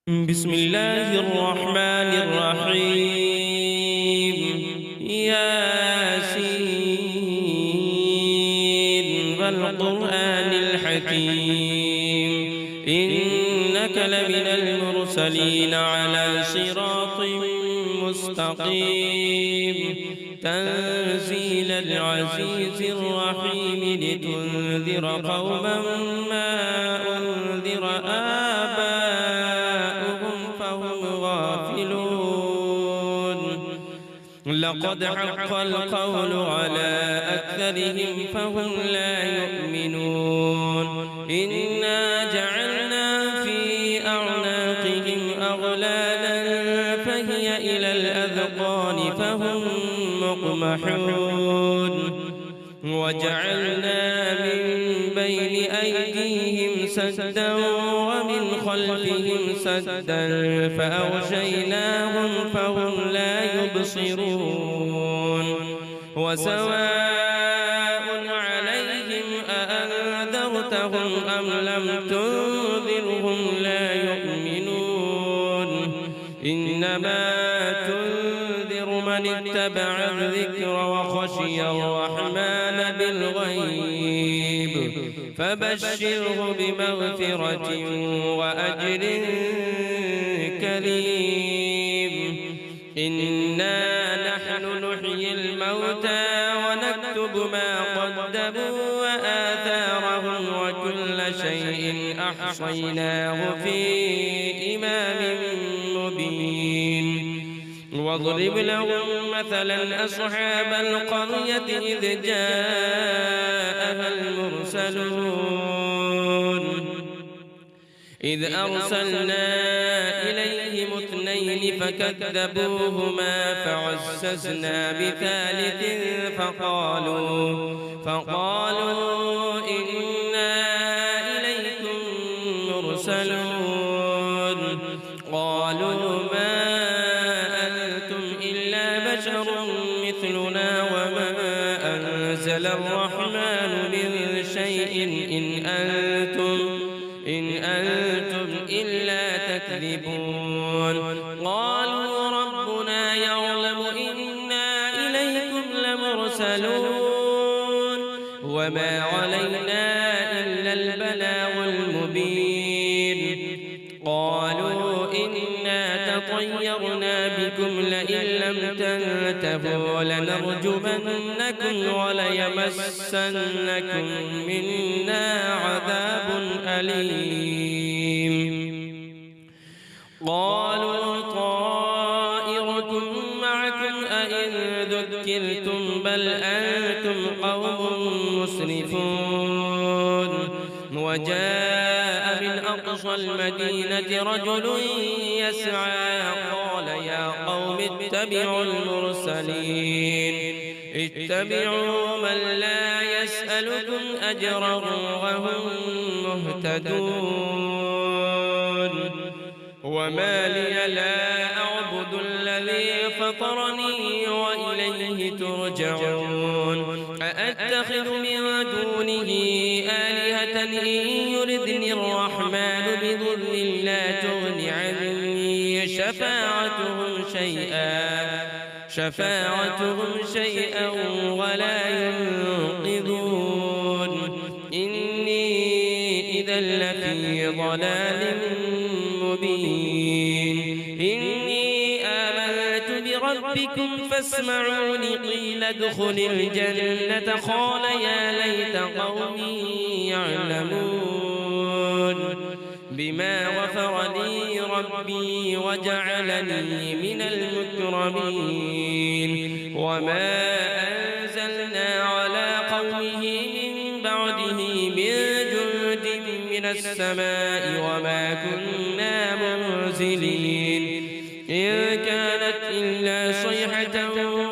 بسم الله الرحمن الرحيم. ياسين والقرآن الحكيم إنك لمن المرسلين على صراط مستقيم تنزيل العزيز الرحيم لتنذر قوما ما أنذر آباؤهم فهم غافلون. لقد حق القول على أكثرهم فهم لا يؤمنون. إنا جعلنا في أعناقهم أغلالا فهي إلى الأذقان فهم مقمحون. وجعلنا من بين أيديهم سدا ومن خلفهم سدا فأغشيناهم فهم لا يبصرون. وسواء عليهم أأنذرتهم أم لم تنذرهم لا يؤمنون. إنما تنذر من اتبع الذكر وخشي الرحمن بالغيب فبشره بمغفرة وأجر كريم. إنا نحن نحيي الموتى ونكتب ما قدموا وآثارهم وكل شيء أحصيناه في إمام مبين. واضرب لهم مثلا أصحاب القرية إذ جاءها المرسلون إذ أرسلنا إليهم اثنين فكذبوهما فعززنا بثالث فقالوا إنا إليكم مرسلون. قالوا ما أنتم إلا بشر مثلنا وما أنزل الرحمن من شيء إن أنتم إلا تكذبون. قالوا ربنا يعلم إنا إليكم لمرسلون وما علينا إلا البلاغ المبين. قالوا إنا تطيرنا بكم لئن لم تنتهوا لنرجمنكم وليمسنكم منا عذاب أليم. قالوا طائركم معكم أئن ذكرتم بل أنتم قوم مسرفون. وجاء من أقصى المدينة رجل يسعى قال يا قوم اتبعوا المرسلين اتبعوا من لا يسألكم أجرا وهم مهتدون. وما لي لا أعبد الذي فطرني وإليه ترجعون. أأتخذ من دونه آلهة إن يردني الرحمن بضر لا تغن عني شفاعتهم شيئا ولا ينقذون. إني إذا لفي ضلال مبين. إني آمنت بربكم فاسمعون قيل ادخل الجنة قال يا ليت قومي يعلمون بما غفر لي ربي وجعلني من المكرمين. وما أنزلنا على قومه من بعده من جند من السماء وما كنا منزلين. إن كانت إلا صيحة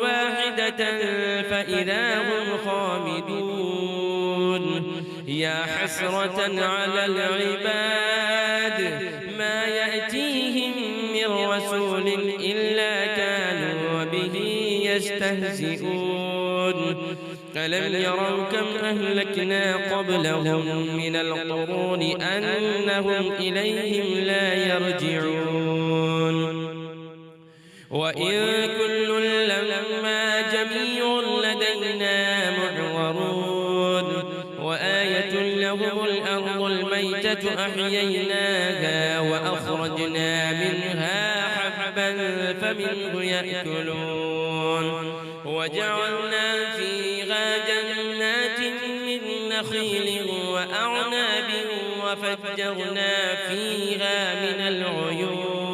واحدة فإذا هم خامدون. يا حسرة على العباد ما يأتيهم من رسول إلا كانوا به يستهزئون. ألم يروا كم أهلكنا قبلهم من القرون أنهم إليهم لا يرجعون وإن كل لما جميع لدينا محضرون وآية لهم الأرض الميتة أحييناها وأخرجنا منها حبا فمنه يأكلون وجعلنا فيها جنات من نخيل وأعناب وفجرنا فيها من العيون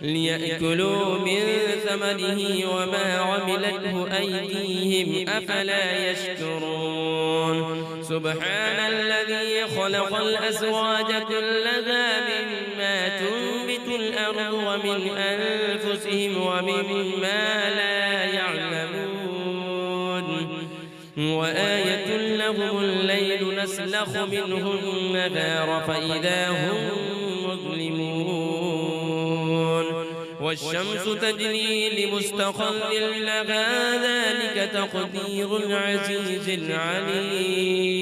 ليأكلوا من ثمره وما عملته أيديهم أفلا يشكرون سبحان الذي خلق الأزواج كلها مما تنبت الأرض ومن أنفسهم ومما لا يعلمون وآية لهم الليل نسلخ منه النهار فإذا هم مظلمون والشمس تجري لمستقر لها ذلك تقدير العزيز العليم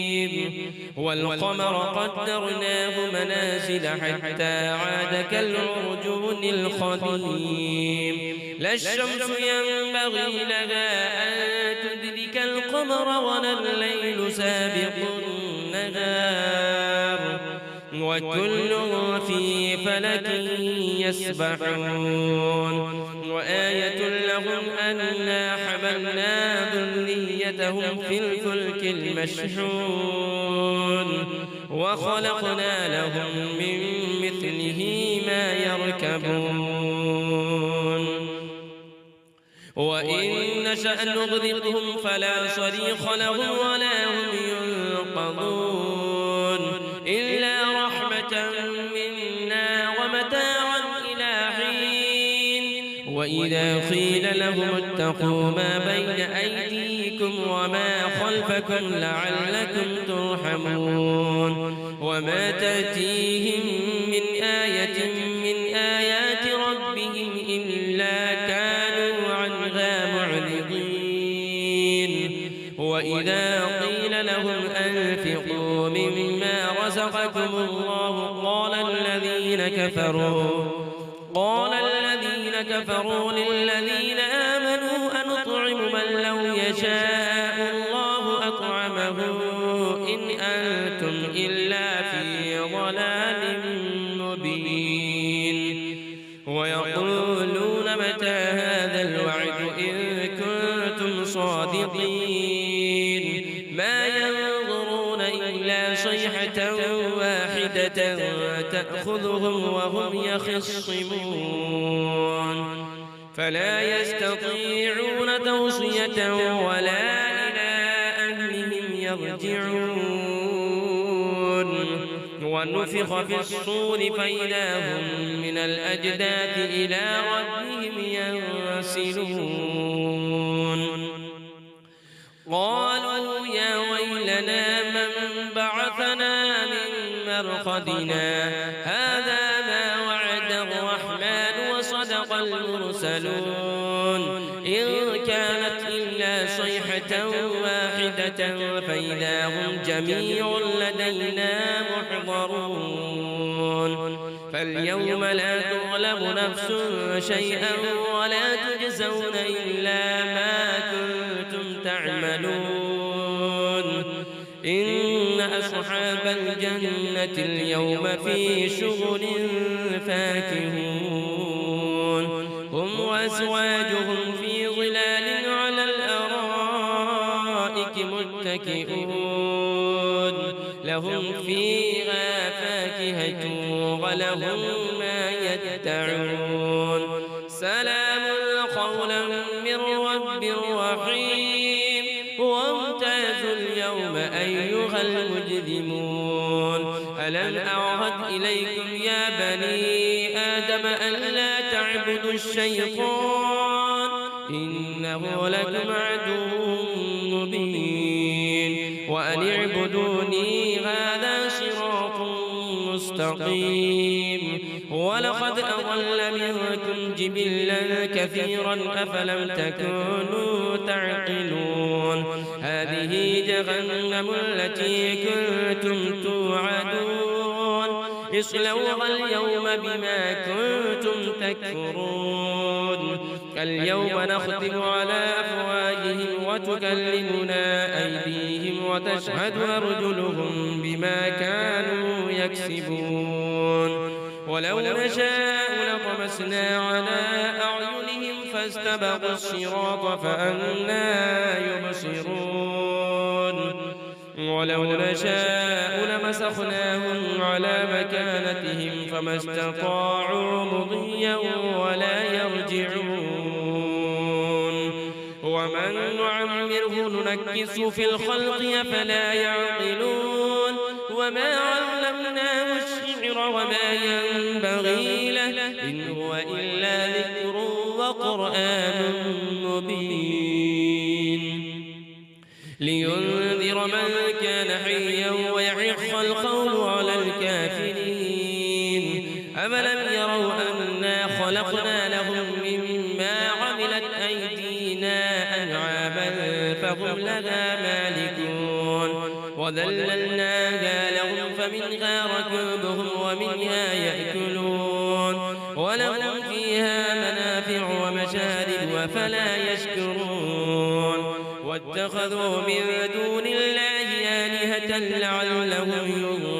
والقمر قدرناه منازل حتى عاد كالعرجون القديم لا الشمس ينبغي لها أن تدرك القمر ولا الليل سابق النهار وكل في فلك يسبحون وآية لهم أنا حملنا ذريتهم في الفلك المشحون وخلقنا لهم من مثله ما يركبون وإن نشأ نغرقهم فلا صريخ لهم ولا هم ينقذون إلا رحمة منا ومتاعا إلى حين وإذا قيل لهم اتقوا ما بين أيديكم وما خلفكم لعلكم ترحمون وما تأتيهم من آية من آيات ربهم إلا كانوا عنها معرضين وإذا قيل لهم أنفقوا مما رزقكم الله قال الذين كفروا للذين آمنوا أنطعم من لو يشاء الله أطعمه إن أنتم إلا في ضلال مبين ويقولون متى هذا الوعد إن كنتم صادقين ما ينظرون إلا صيحة واحدة تأخذهم وهم يخصمون فلا يستطيعون توصية ولا إلى أهلهم يرجعون ونفخ في الصور فإذا هم من الأجداث إلى ربهم ينسلون قالوا يا ويلنا من بعثنا من مرقدنا هذا ما وعد الرحمن وصدق المرسلون إن كانت إلا صيحة واحدة فإذا هم جميع لدينا محضرون فاليوم لا تظلم نفس شيئا ولا تجزون إلا ما كنتم تعملون إن أصحاب الجنة اليوم في شغل فاكهون هم وأزواجهم في ظلال على الأرائك متكئون لهم فيها فاكهة ولهم ما يدعون سلام قولا من رب رحيم وامتازوا اليوم أيها المجرمون ألم أعهد إليكم يا بني آدم ألا تعبدوا الشيطان إنه لكم عدو مبين وأن اعبدوني هذا صراط مستقيم ولقد أضل منكم جبلا كثيرا أفلم تكونوا تعقلون هذه جهنم التي كنتم توعدون اصلوها اليوم بما كنتم تكفرون اليوم نختم على أفواههم وتكلمنا أيديهم وتشهد أرجلهم بما كانوا يكسبون ولو نشاء لطمسنا على أعينهم فاستبقوا الصراط فأنى يبصرون ولو نشاء لمسخناهم على مكانتهم فما استطاعوا مضيا ولا يرجعون ومن نعمره ننكسه في الخلق أفلا يعقلون وما علمناه الشعر وما ينبغي له إن هو إلا ذكر وقرآن مبين لينذر من كان حيا ويحق القول على الكافرين أفلم يروا أنا خلقنا لهم مما عملت أيدينا أنعاما فهم لها مالكون وذللناها لهم فمنها ركوبهم ومنها يأكلون ولهم فيها منافع ومشارب أفلا يشكرون واتخذوا من دون الله آلهة لعلهم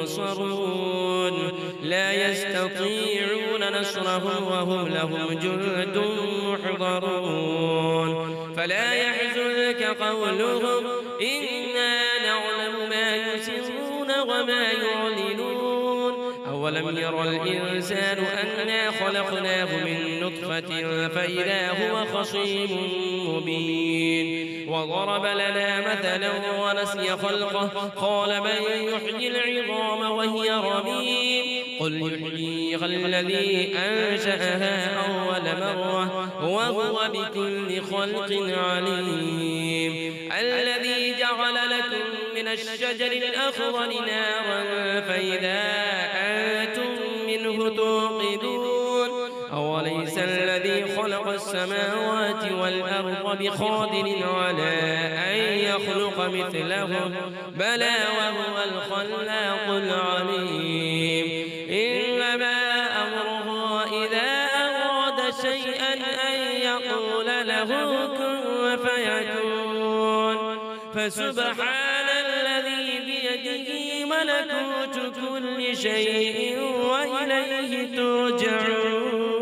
ينصرون لا يستطيعون نصرهم وهم لهم جند محضرون فلا يحزنك قولهم إنا نعلم ما يسرون وما يعلنون أولم ير الإنسان أنا خلقناه من نطفة فإذا هو خصيم مبين وضرب لنا مثلا ونسي خلقه قال من يحيي العظام وهي رميم قل يحييها الذي أنشأها أول مرة وهو بكل خلق عليم الذي جعل لكم من الشجر الأخضر نارا فإذا أنتم منه توقدون أوليس الذي خلق السماوات والأرض بقادر على أن يخلق مثلهم بلى وهو الخلاق العليم إنما أمره إذا أراد شيئا أن يقول له كن فيكون فسبحان الذي بيده ملكوت كل شيء وإليه ترجعون